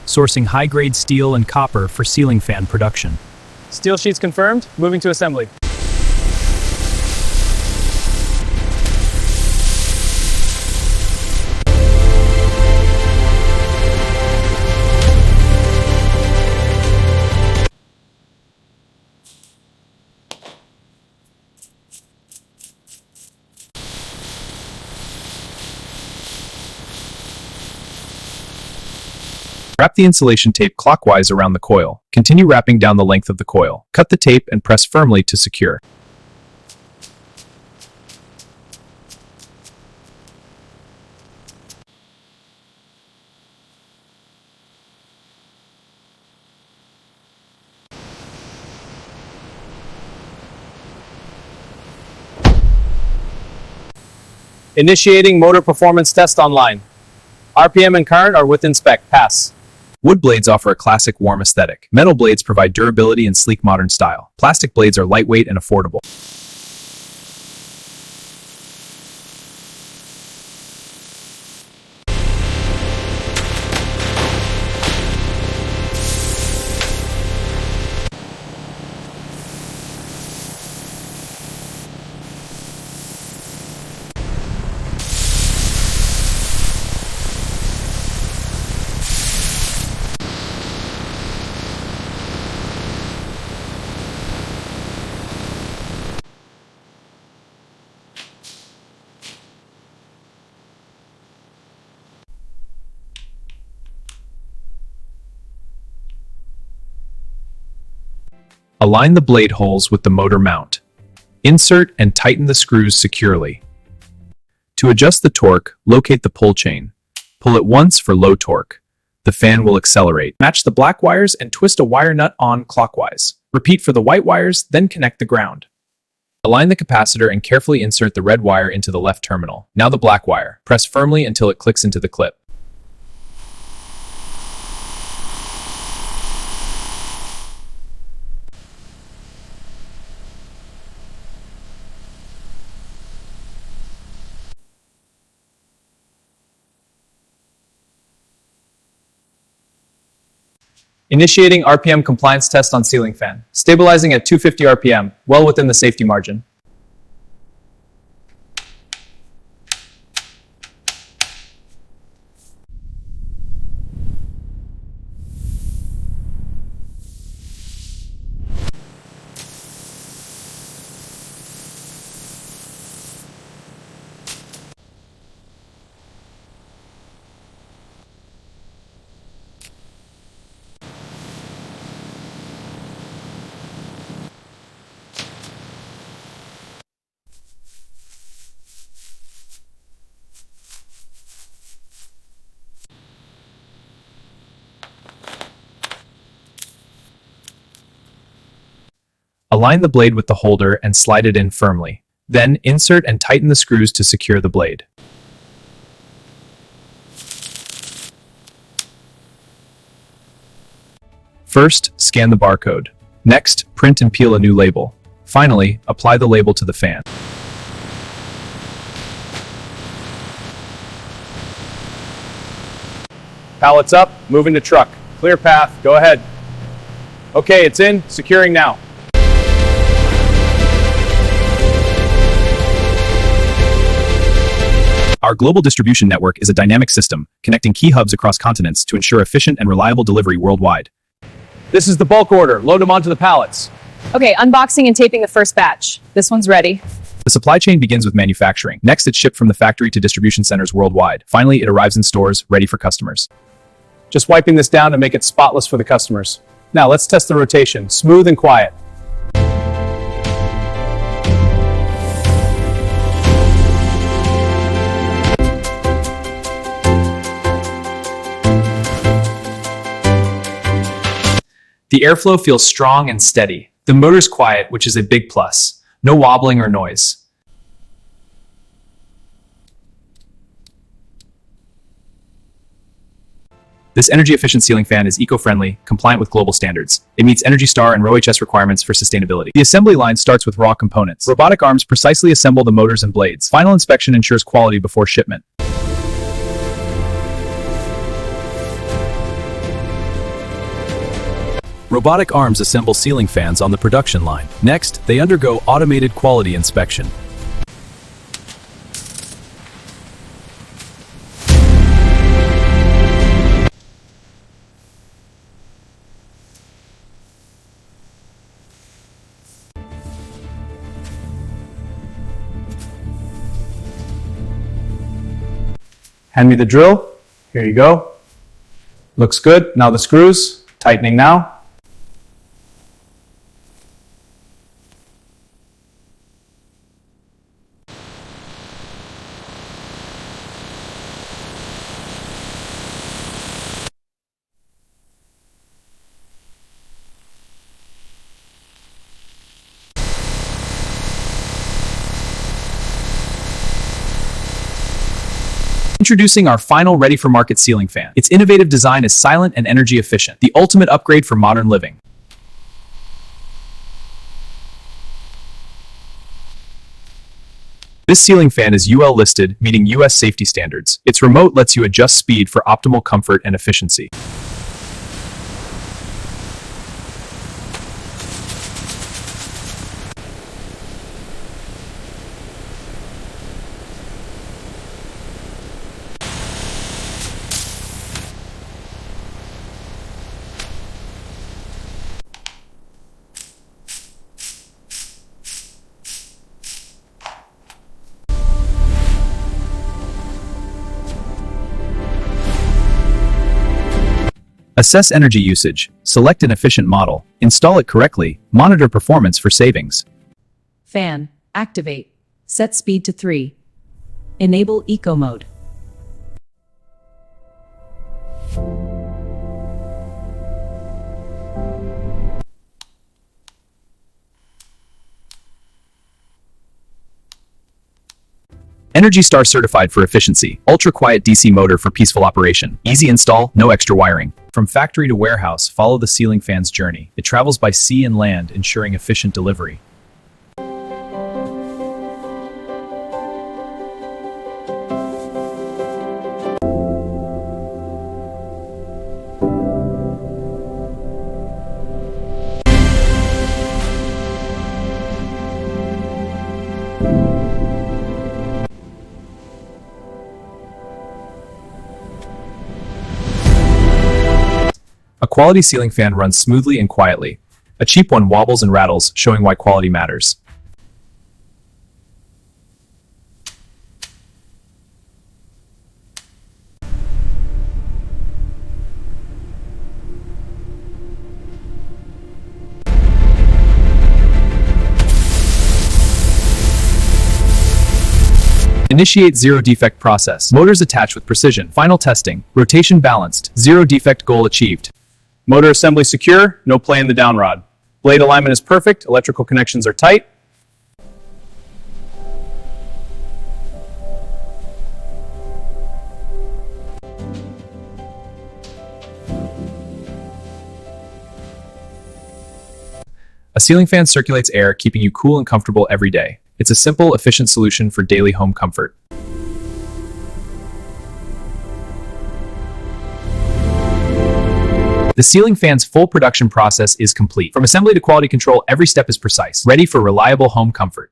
sourcing high-grade steel and copper for ceiling fan production. Steel sheets confirmed, moving to assembly. Wrap the insulation tape clockwise around the coil. Continue wrapping down the length of the coil. Cut the tape and press firmly to secure. Initiating motor performance test online. RPM and current are within spec. Pass. Wood blades offer a classic warm aesthetic. Metal blades provide durability and sleek modern style. Plastic blades are lightweight and affordable. Align the blade holes with the motor mount. Insert and tighten the screws securely. To adjust the torque, locate the pull chain. Pull it once for low torque. The fan will accelerate. Match the black wires and twist a wire nut on clockwise. Repeat for the white wires, then connect the ground. Align the capacitor and carefully insert the red wire into the left terminal. Now the black wire. Press firmly until it clicks into the clip. Initiating RPM compliance test on ceiling fan. Stabilizing at 250 RPM, well within the safety margin. Align the blade with the holder and slide it in firmly. Then, insert and tighten the screws to secure the blade. First, scan the barcode. Next, print and peel a new label. Finally, apply the label to the fan. Pallets up, moving to truck. Clear path, go ahead. Okay, it's in, securing now. Our global distribution network is a dynamic system, connecting key hubs across continents to ensure efficient and reliable delivery worldwide. This is the bulk order. Load them onto the pallets. Okay, unboxing and taping the first batch. This one's ready. The supply chain begins with manufacturing. Next, it's shipped from the factory to distribution centers worldwide. Finally, it arrives in stores, ready for customers. Just wiping this down to make it spotless for the customers. Now let's test the rotation. Smooth and quiet. The airflow feels strong and steady. The motor's quiet, which is a big plus. No wobbling or noise. This energy-efficient ceiling fan is eco-friendly, compliant with global standards. It meets Energy Star and RoHS requirements for sustainability. The assembly line starts with raw components. Robotic arms precisely assemble the motors and blades. Final inspection ensures quality before shipment. Robotic arms assemble ceiling fans on the production line. Next, they undergo automated quality inspection. Hand me the drill. Here you go. Looks good. Now the screws. Tightening now. Introducing our final ready-for-market ceiling fan. Its innovative design is silent and energy efficient, the ultimate upgrade for modern living. This ceiling fan is UL listed, meeting US safety standards. Its remote lets you adjust speed for optimal comfort and efficiency. Assess energy usage, select an efficient model, install it correctly, monitor performance for savings. Fan, activate. Set speed to 3. Enable eco mode. Energy Star certified for efficiency. Ultra quiet DC motor for peaceful operation. Easy install, no extra wiring. From factory to warehouse, follow the ceiling fan's journey. It travels by sea and land, ensuring efficient delivery. A quality ceiling fan runs smoothly and quietly. A cheap one wobbles and rattles, showing why quality matters. Initiate zero defect process. Motors attached with precision. Final testing. Rotation balanced. Zero defect goal achieved. Motor assembly secure. No play in the down rod. Blade alignment is perfect. Electrical connections are tight. A ceiling fan circulates air, keeping you cool and comfortable every day. It's a simple, efficient solution for daily home comfort. The ceiling fan's full production process is complete. From assembly to quality control, every step is precise, ready for reliable home comfort.